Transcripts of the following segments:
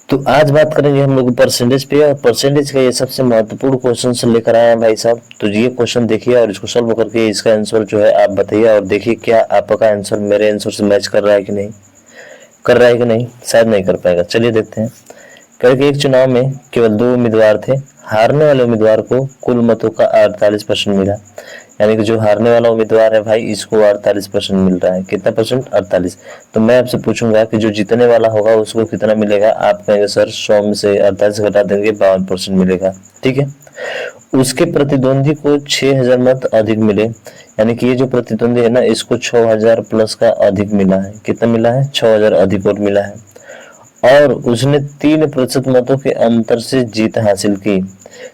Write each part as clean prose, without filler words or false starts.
तो आज बात करेंगे हम लोग परसेंटेज पे, और परसेंटेज का ये सबसे महत्वपूर्ण क्वेश्चन से लेकर आए हैं भाई साहब। तो ये क्वेश्चन देखिए और इसको सॉल्व करके इसका आंसर जो है आप बताइए, और देखिए क्या आपका आंसर मेरे आंसर से मैच कर रहा है कि नहीं, कर रहा है कि नहीं, शायद नहीं कर पाएगा। चलिए देखते हैं। करके एक चुनाव में केवल 2 उम्मीदवार थे। हारने वाले उम्मीदवार को कुल मतों का 48% मिला, यानी कि जो हारने वाला उम्मीदवार है भाई, इसको 48% मिल रहा है। कितना परसेंट? 48। तो मैं आपसे पूछूंगा कि जो जीतने वाला होगा उसको कितना मिलेगा। आप कहेंगे सर 100 में से 48 घटा देंगे 52% मिलेगा, ठीक है। उसके प्रतिद्वंदी को 6000 मत अधिक मिले, यानी कि ये जो प्रतिद्वंदी है ना, इसको 6000 प्लस का अधिक मिला है। कितना मिला है? 6000 अधिक और मिला है, और उसने 3% मतों के अंतर से जीत हासिल की।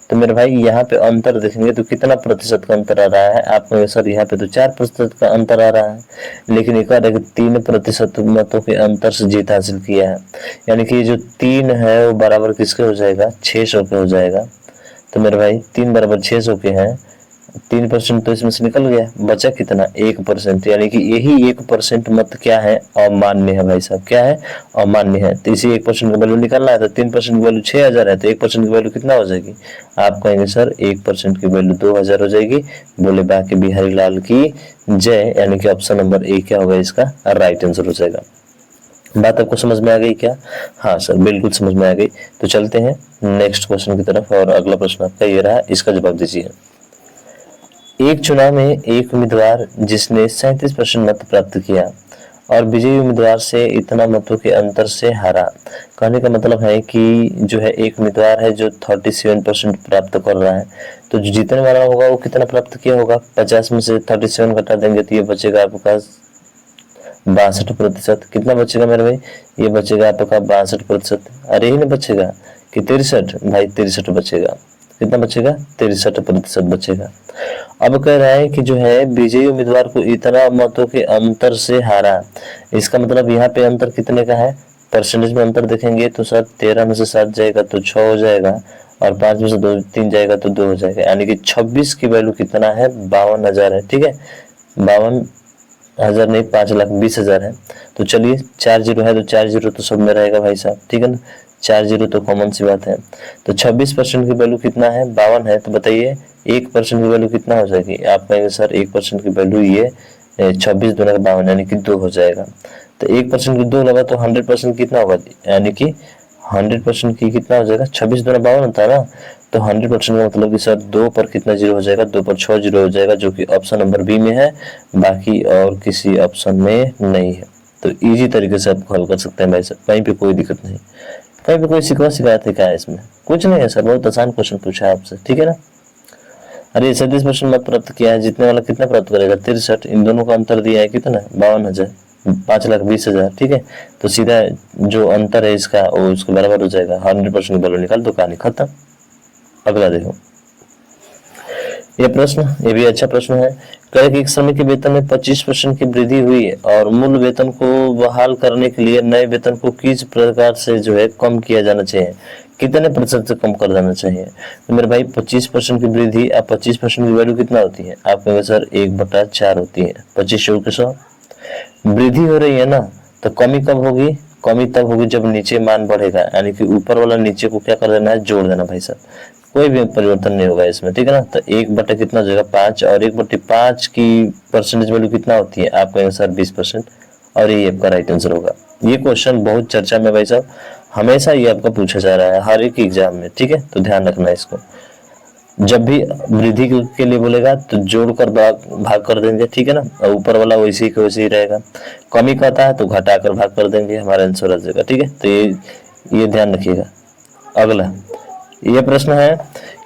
तो मेरे भाई यहाँ पे अंतर देखेंगे तो कितना प्रतिशत का अंतर आ रहा है। आप कहेंगे सर यहाँ पे तो 4% का अंतर आ रहा है, लेकिन एक बार 3% मतों के अंतर से जीत हासिल किया है, यानी कि ये जो 3 है वो बराबर किसके हो जाएगा? 600 के हो जाएगा। तो मेरे भाई 3 बराबर 600 के हैं, 3% तो इसमें से निकल गया, बचा कितना? 1%, यानी कि यही 1% मत क्या है? अमान्य है भाई साहब। क्या है? अमान्य है। तो इसी 1% का वैल्यू निकालना है, तो 3% की वैल्यू 6000 है, तो 1% की वैल्यू कितना हो जाएगी? आप कहेंगे सर 1% की वैल्यू 2000 हो जाएगी। बोले बाकी बिहारी लाल की जय, यानी कि ऑप्शन नंबर ए क्या होगा इसका राइट आंसर हो जाएगा। बात आपको समझ में आ गई क्या? हाँ सर, बिल्कुल समझ में आ गई। तो चलते हैं नेक्स्ट क्वेश्चन की तरफ, और अगला प्रश्न आपका ये रहा, इसका जवाब दीजिए। एक चुनाव में एक उम्मीदवार जिसने 37% मत प्राप्त किया और विजयी उम्मीदवार से इतना मतों के अंतर से हारा। कहने का मतलब है कि जो है एक उम्मीदवार है जो 37% प्राप्त कर रहा है, तो जो जीतने वाला होगा वो कितना प्राप्त किया होगा? 50 में से 37 घटा देंगे तो ये बचेगा आपका 62%। कितना बचेगा मेरे भाई? ये बचेगा आपका 62%। अरे ही नहीं बचेगा कि 63? भाई 63 बचेगा। कितना बचेगा? 63% बचेगा। अब कह रहा है कि जो है विजयी उम्मीदवार को इतना मतों के अंतर से हारा। इसका मतलब यहाँ पे अंतर कितने का है? परसेंटेज में अंतर देखेंगे तो सर 13 में से 7 जाएगा तो 6 हो जाएगा, और 5 में से 3 जाएगा तो 2 हो जाएगा, यानी कि 26 की वैल्यू कितना है? 52,000 है, ठीक है। 52,000 नहीं, 5,20,000 है। तो चलिए 4 जीरो है तो 4 जीरो तो सब में रहेगा भाई साहब, ठीक है ना। 4 जीरो तो कॉमन सी बात है। तो 26% की वैल्यू कितना है? 52 है। तो बताइए 1% की वैल्यू कितना हो जाएगी? आप कहेंगे सर 1% की वैल्यू ये 26 दूना 52 यानी कि 2 हो जाएगा। तो 1% की 2 लगा तो 100% कितना होगा? यानी कि 100% की कितना हो जाएगा? 26 दूना 52 होता है ना, तो 100% का मतलब कि सर 2 पर कितना जीरो हो जाएगा? 2 पर 6 जीरो हो जाएगा, जो कि ऑप्शन नंबर बी में है, बाकी और किसी ऑप्शन में नहीं है। तो इजी तरीके से आप हल कर सकते हैं भाई साहब, कहीं पे कोई दिक्कत नहीं। कहीं पे कोई शिकायत है क्या है? इसमें कुछ नहीं है सर, बहुत आसान क्वेश्चन पूछा है आपसे, ठीक है ना। अरे 37% मत प्राप्त किया है, जीतने वाला कितना प्राप्त करेगा? 63। इन दोनों का अंतर दिया है कितना? 52,000, 5,20,000, ठीक है। तो सीधा जो अंतर है इसका वो उसके बराबर हो जाएगा। 100% वैल्यू निकाल दो, कहानी खत्म। अगला देखो ये प्रश्न, ये भी अच्छा प्रश्न है। कहे कि एक श्रमिक के वेतन में 25% की वृद्धि हुई और मूल वेतन को बहाल करने के लिए नए वेतन को किस प्रकार से जो है कम किया जाना चाहिए? कितने प्रतिशत से कम कर देना चाहिए? तो मेरे भाई 25% की वृद्धि, अब 25% की वैल्यू कितना होती है? आप कहेंगे सर 1/4 होती है। 25 के 100 वृद्धि हो रही है ना, तो कमी कब होगी? कमी तब होगी जब नीचे मान बढ़ेगा, यानी कि ऊपर वाला नीचे को क्या कर देना है? जोड़ देना भाई साहब। कोई भी परिवर्तन नहीं होगा इसमें, ठीक है ना। तो 1/5 कितना हो जाएगा? 5, और 1/5 की परसेंटेज वैल्यू कितना होती है? आप कहेंगे सर 20%, और ये आपका राइट आंसर होगा। ये क्वेश्चन बहुत चर्चा में भाई साहब, हमेशा ये आपका पूछा जा रहा है हर एक एग्जाम में, ठीक है। तो ध्यान रखना इसको, जब भी वृद्धि के लिए बोलेगा तो जोड़कर भाग कर देंगे, ठीक है ना। और ऊपर वाला वैसे ही वैसे ही रहेगा। कमी कहता है तो घटाकर भाग कर देंगे, हमारा आंसर आ जाएगा, ठीक है। तो ये ध्यान रखिएगा। अगला यह प्रश्न है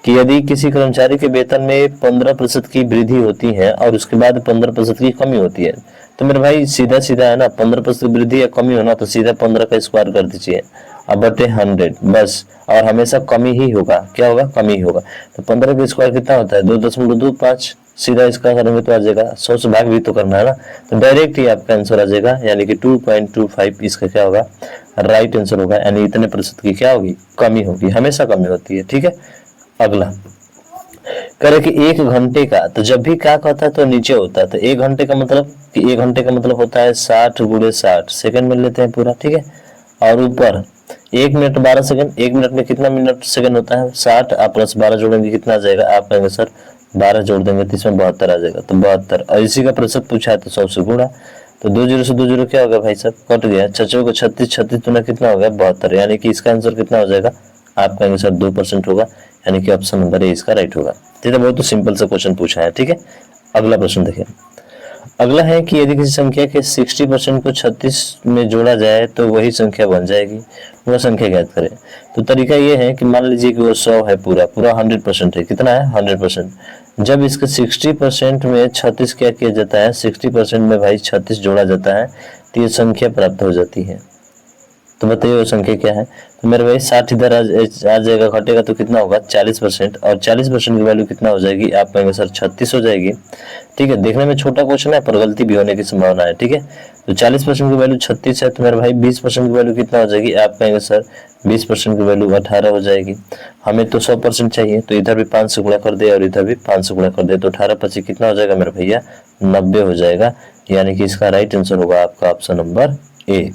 कि यदि किसी कर्मचारी के वेतन में 15% की वृद्धि होती है और उसके बाद 15% की कमी होती है, तो मेरे भाई सीधा सीधा है ना, 15% वृद्धि या कमी होना तो सीधा 15 का स्क्वायर कर दीजिए अब बटे 100 बस, और हमेशा कमी ही होगा। क्या होगा? कमी ही होगा। तो 15 का स्क्वायर कितना होता है? 2.25। सीधा इसका करेंगे तो आ जाएगा, 100 से भाग भी तो करना है ना, तो डायरेक्ट ही आपका आंसर आ जाएगा, यानी कि 2.25 इसका क्या होगा? राइट आंसर होगा। यानी इतने प्रतिशत की क्या होगी? कमी होगी। हमेशा कमी होती है, ठीक है। अगला करे कि 1 घंटे का, तो जब भी क्या कहता है तो नीचे होता है, तो 1 घंटे का मतलब कि 1 घंटे का मतलब होता है 60 × 60 सेकंड में लेते हैं पूरा, ठीक है। और ऊपर 1 मिनट 12 सेकंड, 1 मिनट में कितना मिनट सेकंड होता है 60, आप प्लस 12 जोड़ेंगे कितना आ जाएगा, आप कहेंगे सर 12 जोड़ देंगे तो इसमें 72 आ जाएगा, तो 72। और इसी का प्रतिशत पूछा है तो 100 से गुणा, तो 2 जीरो से 2 जीरो क्या होगा भाई साहब, कट गया, 6 को 36, 36 दुना कितना हो गया 72, यानी कि इसका आंसर कितना हो जाएगा, आप कहेंगे सर 2% होगा, यानी कि ऑप्शन नंबर ए इसका राइट होगा। ठीक है, बहुत तो सिंपल सा क्वेश्चन पूछा है। ठीक है, अगला प्रश्न देखिए। अगला है कि यदि किसी संख्या के 60% को 36 में जोड़ा जाए तो वही संख्या बन जाएगी, वह संख्या ज्ञात करें। तो तरीका ये है कि मान लीजिए कि वो 100 है, पूरा 100% है, कितना है 100%। जब इसके 60% में 36 क्या किया जाता है, 60% में भाई 36 जोड़ा जाता है तो ये संख्या प्राप्त हो जाती है। तो बताइए वो संख्या क्या है। तो मेरे भाई 60 इधर आ जाएगा, घटेगा तो कितना होगा 40%, और 40% की वैल्यू कितना हो जाएगी, आप कहेंगे सर 36 हो जाएगी। ठीक है, देखने में छोटा क्वेश्चन है पर गलती भी होने की संभावना है। ठीक है, तो 40% की वैल्यू 36 है, तो मेरे भाई 20% की वैल्यू कितना हो जाएगी, आप कहेंगे सर 20% की वैल्यू 18 हो जाएगी। हमें तो 100% चाहिए, तो इधर भी 5 से गुणा कर दे और इधर भी 5 से गुणा कर दे, तो 18 25 कितना हो जाएगा मेरे भैया 90 हो जाएगा, यानी कि इसका राइट आंसर होगा आपका ऑप्शन नंबर ए।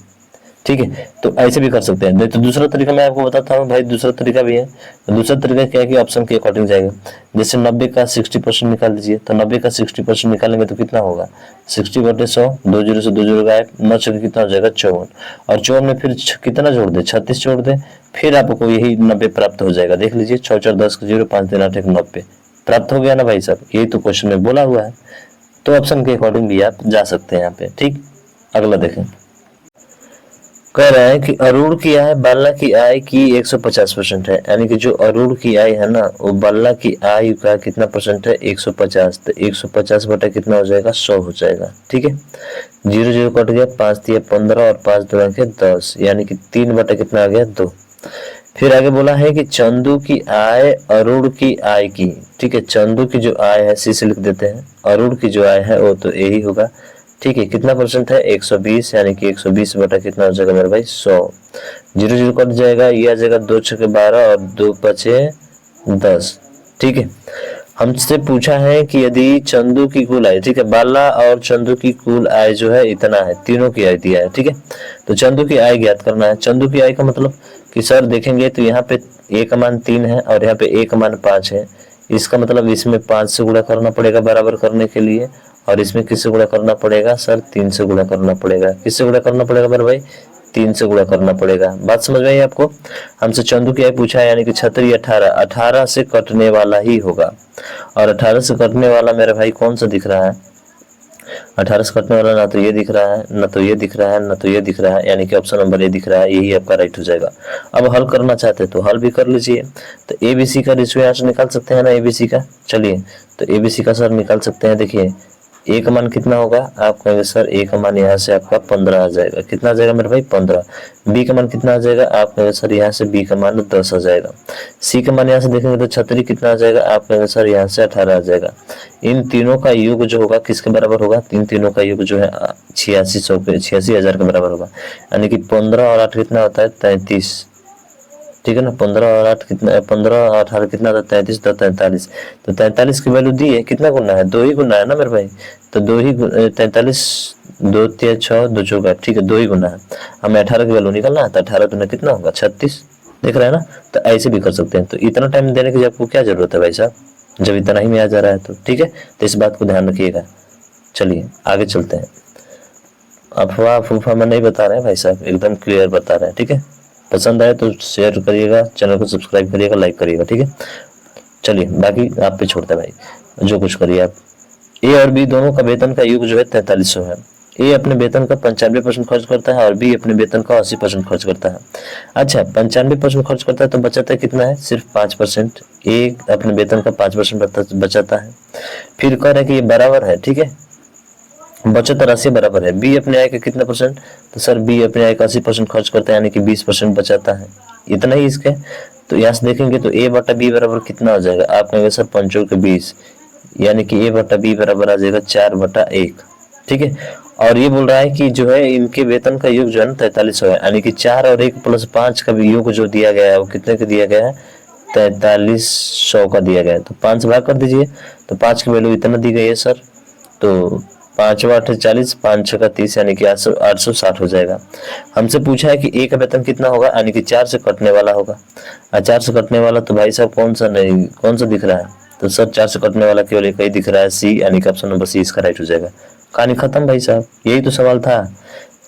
ठीक है, तो ऐसे भी कर सकते हैं। तो दूसरा तरीका मैं आपको बताता हूँ भाई, दूसरा तरीका भी है। तो दूसरा तरीका क्या है कि ऑप्शन के अकॉर्डिंग जाएगा। जैसे 90 का 60% निकाल दीजिए, तो 90 का 60% निकालेंगे तो कितना होगा 60/100, 2 जीरो से 2 जीरो गायब, 9 छक्के कितना हो जाएगा 54, और 54 में फिर कितना जोड़ दे 36 जोड़ दे, फिर आपको यही 90 प्राप्त हो जाएगा। देख लीजिए 6 4 10 0 5 3 8 1 90 प्राप्त हो गया ना भाई साहब, यही तो क्वेश्चन में बोला हुआ है। तो ऑप्शन के अकॉर्डिंग भी आप जा सकते हैं यहाँ पे। ठीक, अगला देखें। कह रहा है कि अरूण की आय बालना की आय की 150% है, यानी कि जो अरूण की आय है ना वो बालना की आय का कितना परसेंट है 150, तो 150 बटा कितना हो जाएगा 100 हो जाएगा। ठीक है, 0 0 कट गया, 5 दिया 15 और 5 दो के 10, यानी कि 3 बटा कितना आ गया 2। फिर आगे बोला है कि चंदू की आय अरूण की आय की। ठीक है, चंदू की जो आय है सी से लिख देते हैं, अरूण की जो आय है वो तो ए ही होगा। ठीक है, कितना परसेंट है 120, यानी कि 120 बटा कितना हो जाएगा मेरे भाई 100। 0 0 कट जाएगा, ये आ जाएगा 2 6 12 और 2 5 10। ठीक है, हमसे पूछा है कि यदि चंदू की कुल आय, ठीक है, बाला और चंदू की कुल आय जो है इतना है, तीनों की आय दिया है। ठीक है, तो चंदू की आय ज्ञात करना है। चंदू की आय का मतलब कि सर देखेंगे तो यहाँ पे ए का मान 3 है और यहाँ पे ए का मान 5 है, इसका मतलब इसमें 5 से गुणा करना पड़ेगा बराबर करने के लिए, और इसमें किससे गुणा करना पड़ेगा सर 3 से गुणा करना पड़ेगा। किससे गुणा करना पड़ेगा मेरे भाई 3 से गुणा करना पड़ेगा। बात समझ में आई आपको। हमसे चंदू की आय पूछा है, यानी कि 36 18, 18 से कटने वाला ही होगा, और 18 से कटने वाला मेरे भाई कौन सा दिख रहा है, 18 से कटने वाला ना तो ये दिख रहा है, ना तो ये दिख रहा है, ना तो ये दिख रहा है, यानी कि ऑप्शन नंबर ए दिख रहा है, यही आपका राइट हो जाएगा। अब हल करना चाहते हैं तो हल भी कर लीजिए। तो एबीसी का रेशियो यहाँ से निकाल सकते हैं ना, एबीसी का, चलिए तो एबीसी का सर निकाल सकते हैं। देखिए ए का मान कितना होगा, आप कहेंगे सर ए का मान यहाँ से आपका 15 आ जाएगा, कितना आ जाएगा मेरे भाई 15। बी का मान कितना आ जाएगा, आप कहेंगे सर यहाँ से बी का मान 10 आ जाएगा। सी का मान यहाँ से देखेंगे तो 36 कितना आ जाएगा, आप कहेंगे सर यहाँ से 18 आ जाएगा। इन तीनों का योग जो होगा किसके बराबर होगा, इन तीनों का योग जो है 86,000 के बराबर होगा, यानी कि 15 और 8 कितना होता है 33। ठीक है ना, 15 और 8 कितना, 15 और 18 कितना था 33, तो 43। तो 43 की वैल्यू दी है, कितना गुना है 2 ही गुना है ना मेरे भाई, तो 2 ही 43 2 3 6 2 4, ठीक है 2 ही गुना है। हमें 18 की वैल्यू निकालना है, तो 18 गुना कितना होगा 36, देख रहे हैं ना। तो ऐसे भी कर सकते हैं। तो इतना टाइम देने की आपको क्या जरूरत है भाई साहब, जब इतना ही में आ जा रहा है तो। ठीक है, तो इस बात को ध्यान रखिएगा। चलिए आगे चलते हैं। अफवाह फूफा में नहीं बता रहे हैं भाई साहब, एकदम क्लियर बता रहे हैं। ठीक है, पसंद आए तो शेयर करिएगा, चैनल को सब्सक्राइब करिएगा, लाइक करिएगा। ठीक है, चलिए बाकी आप पे छोड़ते हैं भाई, जो कुछ करिए आप। ए और बी दोनों का वेतन का योग जो है 4300 है। ए अपने वेतन का 95% खर्च करता है और बी अपने वेतन का 80% खर्च करता है। अच्छा, 95% खर्च करता है तो बचाता कितना है, सिर्फ 5%। ए अपने वेतन का 5% बचाता है। फिर कह रहा है कि ये बराबर है, ठीक है, बचत राशि बराबर है। बी अपने आय का कितना परसेंट, तो सर बी अपने आय का 80% खर्च करता है, यानी कि 20% बचाता है, इतना ही इसके। तो यहाँ से देखेंगे तो ए बटा बी बराबर कितना हो जाएगा, आप कहेंगे सर 5 के 20, यानी कि ए बटा बी बराबर आ जाएगा 4/1। ठीक है, और ये बोल रहा है कि जो है इनके वेतन का योग जो है 4300 है, यानी कि 4 और 1 + 5 का भी योग जो दिया गया है वो कितने का दिया गया है 4300 का दिया गया है। तो 5 से भाग कर दीजिए, तो 5 की वैल्यू इतना दी गई है सर, तो 5 8 40, 5 6 30 यानी कि 860 हो जाएगा। हमसे पूछा है कि ए का वेतन कितना होगा, यानी कि 4 से कटने वाला होगा। 4 से कटने वाला तो भाई साहब कौन सा नहीं, कौन सा दिख रहा है? तो सर 4 से कटने वाला केवल एक ही दिख रहा है, सी, यानी कि ऑप्शन नंबर सी इसका राइट हो जाएगा। कहानी खत्म भाई साहब, यही तो सवाल था।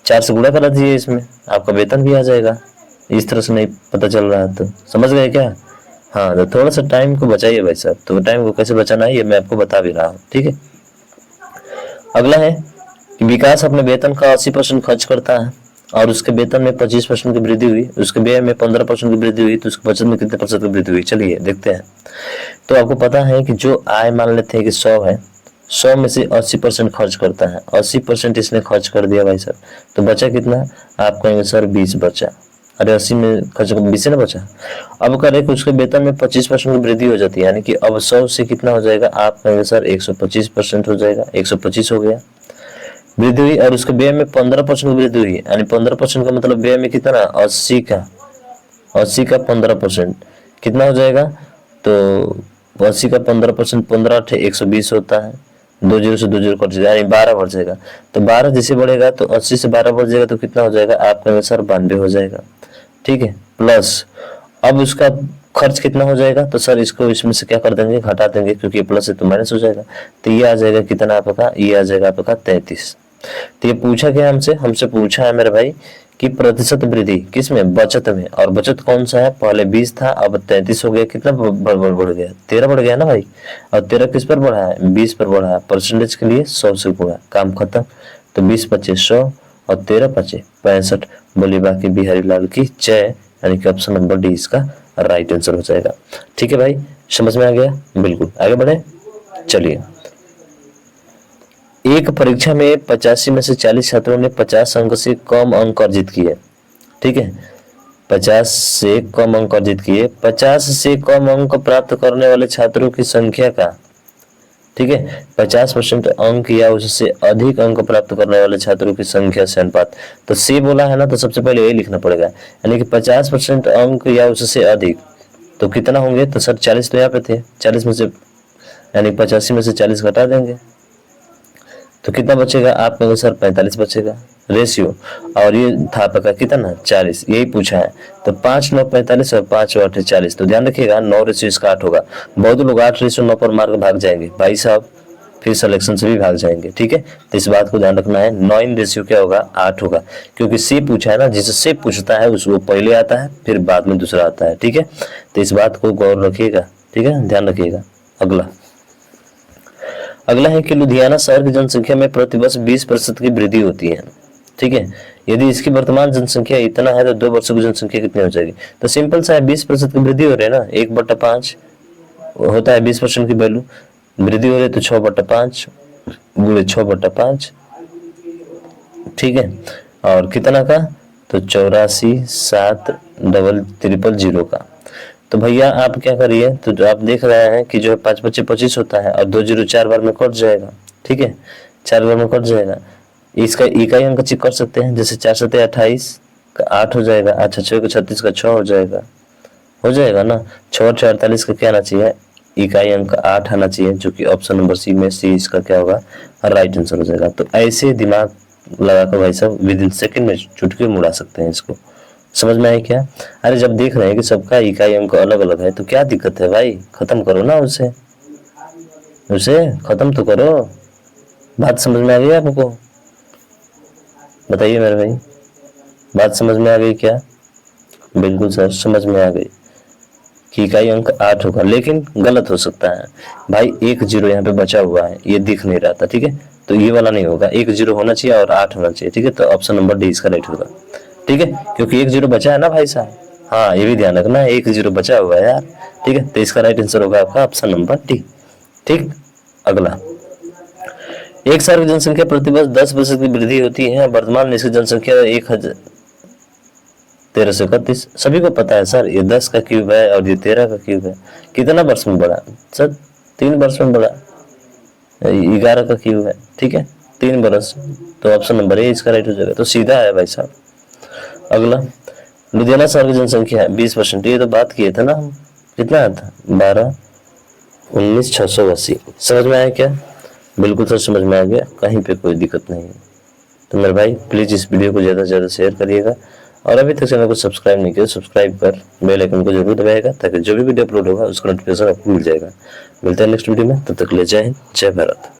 4 से गुणा करा दीजिए, इसमें आपका वेतन भी आ जाएगा। इस तरह से नहीं पता चल रहा है तो समझ गए क्या? हाँ, तो थोड़ा सा टाइम को बचाइए भाई साहब। तो टाइम को कैसे बचाना है ये मैं आपको बता भी रहा हूँ, ठीक है। अगला है कि विकास अपने वेतन का 80% खर्च करता है और उसके वेतन में 25% की वृद्धि हुई, उसके व्यय में 15% की वृद्धि हुई, तो उसके बचत में कितने प्रतिशत की वृद्धि हुई? चलिए देखते हैं। तो आपको पता है कि जो आय मान लेते हैं कि 100 है, 100 में से 80% खर्च करता है, 80% इसने खर्च कर दिया भाई साहब, तो बचा कितना? आप कहेंगे सर 20 बचा। अरे 80 में खर्च 20 ना बचा। अब करें कि उसके वेतन में 25% की वृद्धि हो जाती है, यानी कि अब 100 से कितना हो जाएगा? आप कहेंगे सर 125% हो जाएगा, 125 हो गया वृद्धि हुई। और उसके व्यय में 15% की वृद्धि हुई, यानी 15% का मतलब व्यय में कितना? 80 का 15% कितना हो जाएगा? तो 80 का 15%, 15 8 120 होता है। 2 जीरो से 2 जीरो कट जाएगा, यानी 12 बढ़ जाएगा। तो 12 जैसे बढ़ेगा तो 80 से 12 बढ़ जाएगा तो कितना हो जाएगा? आप कहेंगे सर 92 हो जाएगा, ठीक है। प्लस अब उसका खर्च कितना हो जाएगा? तो सर इसको इसमें से क्या कर देंगे? घटा देंगे, क्योंकि प्लस है तो माइनस हो जाएगा। तो ये आ जाएगा कितना आपका? ये आ जाएगा आपका 33। तो ये पूछा गया हमसे पूछा है मेरे भाई कि प्रतिशत वृद्धि किसमें? बचत में। और बचत कौन सा है? पहले 20 था, अब 33 हो गया। कितना बढ़ गया? 13 बढ़ गया ना भाई। और 13 किस पर बढ़ा है? 20 पर बढ़ा है। परसेंटेज के लिए 100 से गुणा, काम खत्म। तो 20 × 25 100 और 13 × 5 65। बोली बाकी बिहारी लाल की जय, यानी कि ऑप्शन नंबर डी इसका राइट आंसर हो जाएगा। ठीक है भाई, समझ में आ गया? बिल्कुल, आगे बढ़े। चलिए, एक परीक्षा में 85 में से 40 छात्रों ने 50 अंक से कम अंक अर्जित किए, ठीक है। 50 से कम अंक अर्जित किए। 50 से कम अंक प्राप्त करने वाले छात्रों की संख्या का, ठीक है, 50% अंक या उससे अधिक अंक प्राप्त करने वाले छात्रों की संख्या से अनुपात। तो सी बोला है ना, तो सबसे पहले यही लिखना पड़ेगा, यानी कि 50% अंक या उससे अधिक, तो कितना होंगे? तो सर 40 तो यहाँ पे थे, 40 में से यानी 85 में से 40 घटा देंगे तो कितना बचेगा? आप कहेंगे सर 45 बचेगा रेशियो। और ये था आपका कितना? 40, यही पूछा है। तो 5 9 45 और 5 8 40। तो ध्यान रखिएगा 9 रेशियो इसका 8 होगा। बहुत लोग 8 रेशियो 9 पर मार के भाग जाएंगे भाई साहब, फिर सिलेक्शन से भी भाग जाएंगे, ठीक है। तो इस बात को ध्यान रखना है, 9 रेशियो क्या होगा? 8 होगा, क्योंकि से पूछा है ना, जिसे से पूछता है उसको पहले आता है, फिर बाद में दूसरा आता है, ठीक है। तो इस बात को गौर रखिएगा, ठीक है, ध्यान रखिएगा। अगला है कि लुधियाना शहर की जनसंख्या में प्रतिवर्ष 20% की वृद्धि होती है, ठीक है। यदि इसकी वर्तमान जनसंख्या इतना है तो 2 वर्षों की जनसंख्या कितनी हो जाएगी? तो सिंपल सा है, 20% की वृद्धि हो रही है ना, 1/5 होता है 20% की वैल्यू, वृद्धि हो रही है तो 6/5 गुणे 6/5, ठीक है। और कितना का? तो 84 7 000 का। तो भैया आप क्या करिए, तो जो आप देख रहे हैं कि जो है 5 × 5 = 25 होता है और 2 0 4 बार में कट जाएगा, ठीक है, 4 बार में कट जाएगा। इसका इकाई अंक चेक कर सकते हैं, जैसे 4 7 28 का 8 हो जाएगा। अच्छा, 6 × 36 का 6 हो जाएगा ना। 6 × 48 का क्या आना चाहिए? इकाई अंक 8 आना चाहिए, जो कि ऑप्शन नंबर सी में सी इसका क्या होगा? राइट आंसर हो जाएगा। तो ऐसे दिमाग लगाकर भाई साहब विद इन सेकेंड में चुटकी में उड़ा सकते हैं इसको। समझ में आया क्या? अरे जब देख रहे हैं कि सबका इकाई अंक अलग अलग है तो क्या दिक्कत है भाई? खत्म करो ना उसे खत्म तो करो। बात समझ में आ गई आपको? बताइए मेरे भाई, बात समझ में आ गई क्या? बिल्कुल सर, समझ में आ गई कि इकाई अंक 8 होगा, लेकिन गलत हो सकता है भाई। 1 0 यहाँ पे बचा हुआ है, ये दिख नहीं रहा था, ठीक है। तो ये वाला नहीं होगा, 1 0 होना चाहिए और 8 होना चाहिए, ठीक है। तो ऑप्शन नंबर डी इसका राइट होगा, ठीक है, क्योंकि 1 0 बचा है ना भाई साहब। हाँ, ये भी ध्यान रखना है, 1 0 बचा हुआ है यार, ठीक है। तो इसका राइट आंसर होगा आपका ऑप्शन नंबर डी, ठीक। अगला, एक शहर की जनसंख्या प्रतिवर्ष 10% की वृद्धि होती है। वर्तमान में इसकी जनसंख्या 1331। सभी को पता है सर, ये 10 का क्यूब है और ये 13 का क्यूब है। कितना वर्ष में बढ़ा सर? 3 वर्ष में बढ़ा। 11 का क्यूब है, ठीक है, 3 वर्ष। तो ऑप्शन नंबर ए इसका राइट हो जाएगा। तो सीधा है भाई साहब। अगला, लुधियाना शहर की जनसंख्या है 20%। ये तो बात किए थे ना हम, कितना था? 12 19 680। समझ में आया क्या? बिल्कुल सर समझ में आ गया, कहीं पे कोई दिक्कत नहीं है। तो मेरे भाई प्लीज़ इस वीडियो को ज़्यादा से ज़्यादा शेयर करिएगा, और अभी तक चैनल को सब्सक्राइब नहीं किया सब्सक्राइब कर बेल आइकन को जरूर दबाएगा, ताकि जो भी वीडियो अपलोड होगा उसका नोटिफिकेशन आपको मिल जाएगा। मिलते हैं नेक्स्ट वीडियो में, तब तक ले जय हिंद, जय भारत।